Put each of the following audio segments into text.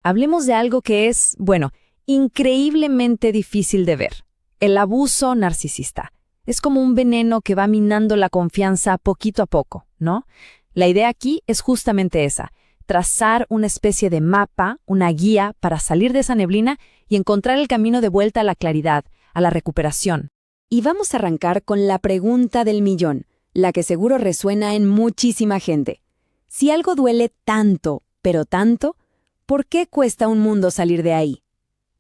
Hablemos de algo que es, bueno, increíblemente difícil de ver. El abuso narcisista. Es como un veneno que va minando la confianza poquito a poco, ¿no? La idea aquí es justamente esa, trazar una especie de mapa, una guía para salir de esa neblina y encontrar el camino de vuelta a la claridad, a la recuperación. Y vamos a arrancar con la pregunta del millón, la que seguro resuena en muchísima gente. Si algo duele tanto, pero tanto, ¿por qué cuesta un mundo salir de ahí?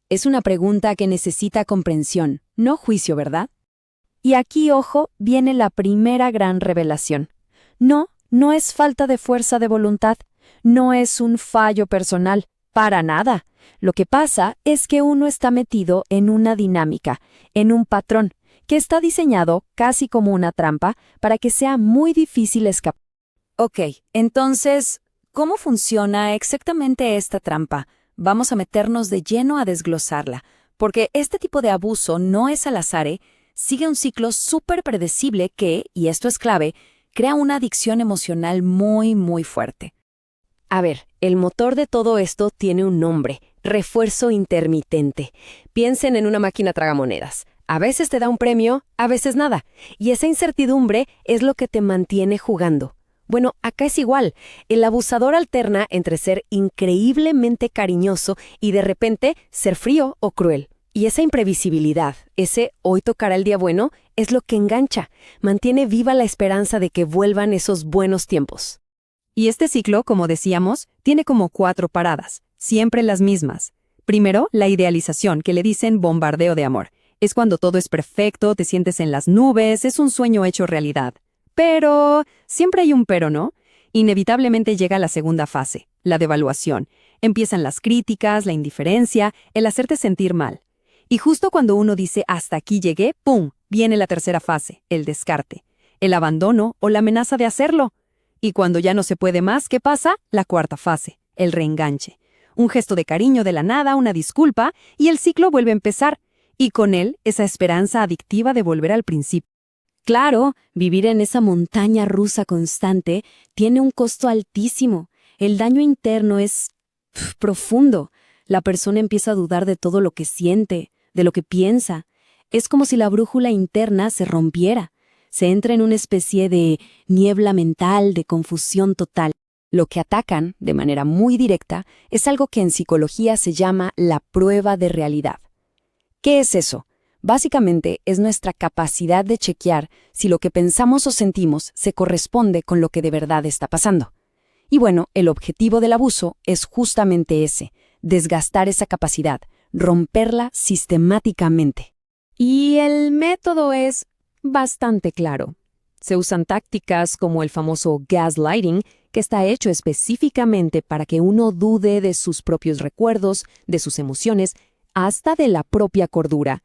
Es una pregunta que necesita comprensión, no juicio, ¿verdad? Y aquí, ojo, viene la primera gran revelación. No es falta de fuerza de voluntad, no es un fallo personal, para nada. Lo que pasa es que uno está metido en una dinámica, en un patrón, que está diseñado casi como una trampa para que sea muy difícil escapar. Ok, entonces, ¿cómo funciona exactamente esta trampa? Vamos a meternos de lleno a desglosarla, porque este tipo de abuso no es al azar, sigue un ciclo súper predecible que, y esto es clave, crea una adicción emocional muy, muy fuerte. A ver, el motor de todo esto tiene un nombre, refuerzo intermitente. Piensen en una máquina tragamonedas. A veces te da un premio, a veces nada. Y esa incertidumbre es lo que te mantiene jugando. Bueno, acá es igual. El abusador alterna entre ser increíblemente cariñoso y de repente ser frío o cruel. Y esa imprevisibilidad, ese hoy tocará el día bueno, es lo que engancha, mantiene viva la esperanza de que vuelvan esos buenos tiempos. Y este ciclo, como decíamos, tiene como 4 paradas, siempre las mismas. Primero, la idealización, que le dicen bombardeo de amor. Es cuando todo es perfecto, te sientes en las nubes, es un sueño hecho realidad. Pero, siempre hay un pero, ¿no? Inevitablemente llega la segunda fase, la devaluación. Empiezan las críticas, la indiferencia, el hacerte sentir mal. Y justo cuando uno dice hasta aquí llegué, ¡pum!, viene la tercera fase, el descarte, el abandono o la amenaza de hacerlo. Y cuando ya no se puede más, ¿qué pasa? La cuarta fase, el reenganche. Un gesto de cariño de la nada, una disculpa, y el ciclo vuelve a empezar. Y con él, esa esperanza adictiva de volver al principio. Claro, vivir en esa montaña rusa constante tiene un costo altísimo. El daño interno es profundo. La persona empieza a dudar de todo lo que siente, de lo que piensa. Es como si la brújula interna se rompiera. Se entra en una especie de niebla mental, de confusión total. Lo que atacan, de manera muy directa, es algo que en psicología se llama la prueba de realidad. ¿Qué es eso? Básicamente es nuestra capacidad de chequear si lo que pensamos o sentimos se corresponde con lo que de verdad está pasando. Y bueno, el objetivo del abuso es justamente ese, desgastar esa capacidad, romperla sistemáticamente. Y el método es bastante claro. Se usan tácticas como el famoso gaslighting, que está hecho específicamente para que uno dude de sus propios recuerdos, de sus emociones, hasta de la propia cordura.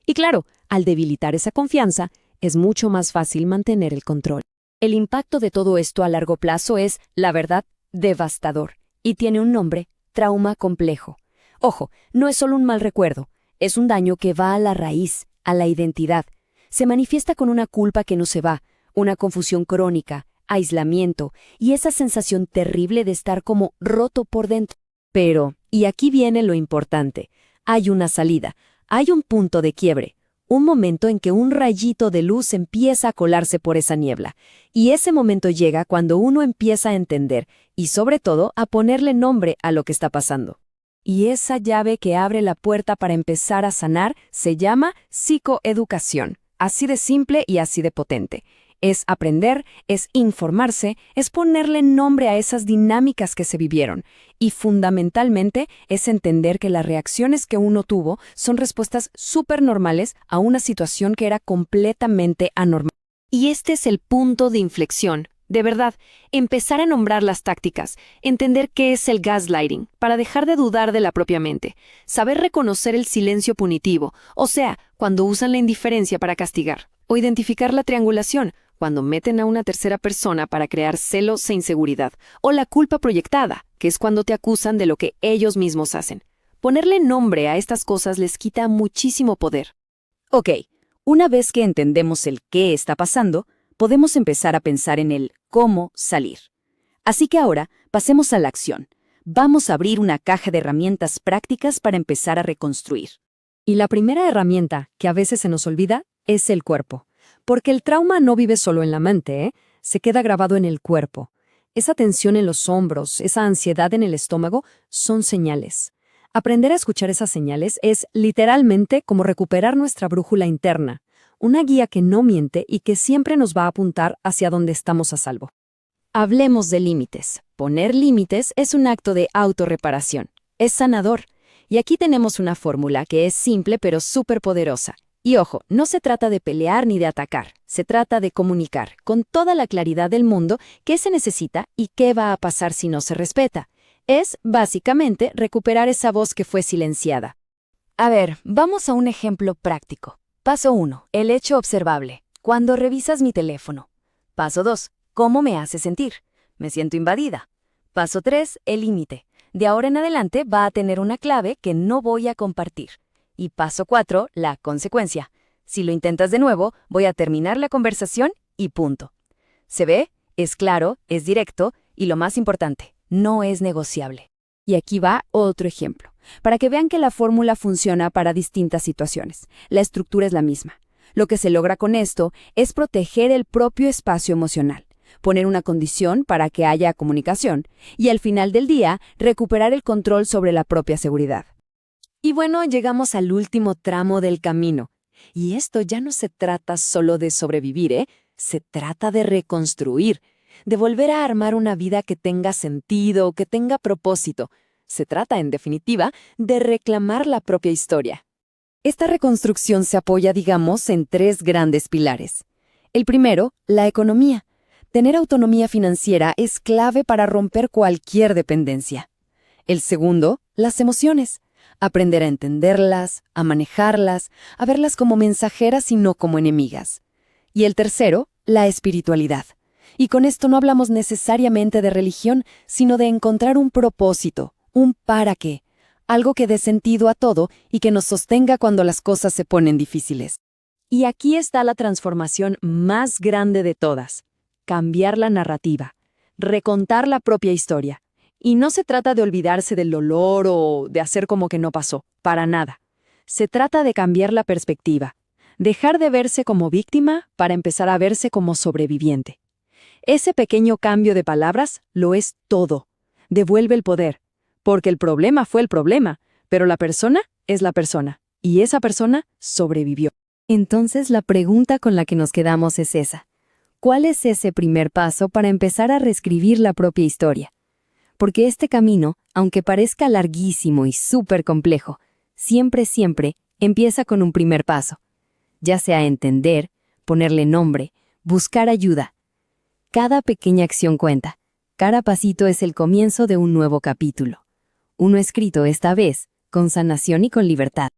Y claro, al debilitar esa confianza, es mucho más fácil mantener el control. El impacto de todo esto a largo plazo es, la verdad, devastador, y tiene un nombre, trauma complejo. Ojo, no es solo un mal recuerdo, es un daño que va a la raíz, a la identidad. Se manifiesta con una culpa que no se va, una confusión crónica, aislamiento y esa sensación terrible de estar como roto por dentro. Pero, y aquí viene lo importante, hay una salida, hay un punto de quiebre, un momento en que un rayito de luz empieza a colarse por esa niebla. Y ese momento llega cuando uno empieza a entender y sobre todo a ponerle nombre a lo que está pasando. Y esa llave que abre la puerta para empezar a sanar se llama psicoeducación. Así de simple y así de potente. Es aprender, es informarse, es ponerle nombre a esas dinámicas que se vivieron. Y fundamentalmente es entender que las reacciones que uno tuvo son respuestas súper normales a una situación que era completamente anormal. Y este es el punto de inflexión. De verdad, empezar a nombrar las tácticas, entender qué es el gaslighting, para dejar de dudar de la propia mente, saber reconocer el silencio punitivo, o sea, cuando usan la indiferencia para castigar, o identificar la triangulación, cuando meten a una tercera persona para crear celos e inseguridad, o la culpa proyectada, que es cuando te acusan de lo que ellos mismos hacen. Ponerle nombre a estas cosas les quita muchísimo poder. Ok, una vez que entendemos el qué está pasando, podemos empezar a pensar en el cómo salir. Así que ahora pasemos a la acción. vamos a abrir una caja de herramientas prácticas para empezar a reconstruir. Y la primera herramienta, que a veces se nos olvida, es el cuerpo. Porque el trauma no vive solo en la mente, ¿eh? Se queda grabado en el cuerpo. Esa tensión en los hombros, esa ansiedad en el estómago, son señales. Aprender a escuchar esas señales es literalmente como recuperar nuestra brújula interna, una guía que no miente y que siempre nos va a apuntar hacia donde estamos a salvo. Hablemos de límites. Poner límites es un acto de autorreparación. Es sanador. Y aquí tenemos una fórmula que es simple pero súper poderosa. Y ojo, no se trata de pelear ni de atacar. Se trata de comunicar con toda la claridad del mundo qué se necesita y qué va a pasar si no se respeta. Es, básicamente, recuperar esa voz que fue silenciada. A ver, vamos a un ejemplo práctico. Paso 1. El hecho observable. Cuando revisas mi teléfono. Paso 2. ¿Cómo me hace sentir? Me siento invadida. Paso 3. El límite. De ahora en adelante va a tener una clave que no voy a compartir. Y paso 4. La consecuencia. Si lo intentas de nuevo, voy a terminar la conversación y punto. ¿Se ve? Es claro, es directo y lo más importante, no es negociable. Y aquí va otro ejemplo, para que vean que la fórmula funciona para distintas situaciones. La estructura es la misma. Lo que se logra con esto es proteger el propio espacio emocional, poner una condición para que haya comunicación y al final del día recuperar el control sobre la propia seguridad. Y bueno, llegamos al último tramo del camino. Y esto ya no se trata solo de sobrevivir, ¿eh? Se trata de reconstruir, de volver a armar una vida que tenga sentido, que tenga propósito. Se trata, en definitiva, de reclamar la propia historia. Esta reconstrucción se apoya, digamos, en 3 grandes pilares. El primero, la economía. Tener autonomía financiera es clave para romper cualquier dependencia. El segundo, las emociones. Aprender a entenderlas, a manejarlas, a verlas como mensajeras y no como enemigas. Y el tercero, la espiritualidad. Y con esto no hablamos necesariamente de religión, sino de encontrar un propósito, un para qué, algo que dé sentido a todo y que nos sostenga cuando las cosas se ponen difíciles. Y aquí está la transformación más grande de todas: cambiar la narrativa, recontar la propia historia. Y no se trata de olvidarse del dolor o de hacer como que no pasó, para nada. Se trata de cambiar la perspectiva, dejar de verse como víctima para empezar a verse como sobreviviente. Ese pequeño cambio de palabras lo es todo. Devuelve el poder, porque el problema fue el problema, pero la persona es la persona, y esa persona sobrevivió. Entonces la pregunta con la que nos quedamos es esa. ¿Cuál es ese primer paso para empezar a reescribir la propia historia? Porque este camino, aunque parezca larguísimo y súper complejo, siempre empieza con un primer paso. Ya sea entender, ponerle nombre, buscar ayuda. Cada pequeña acción cuenta. Cada pasito es el comienzo de un nuevo capítulo. Uno escrito esta vez, con sanación y con libertad.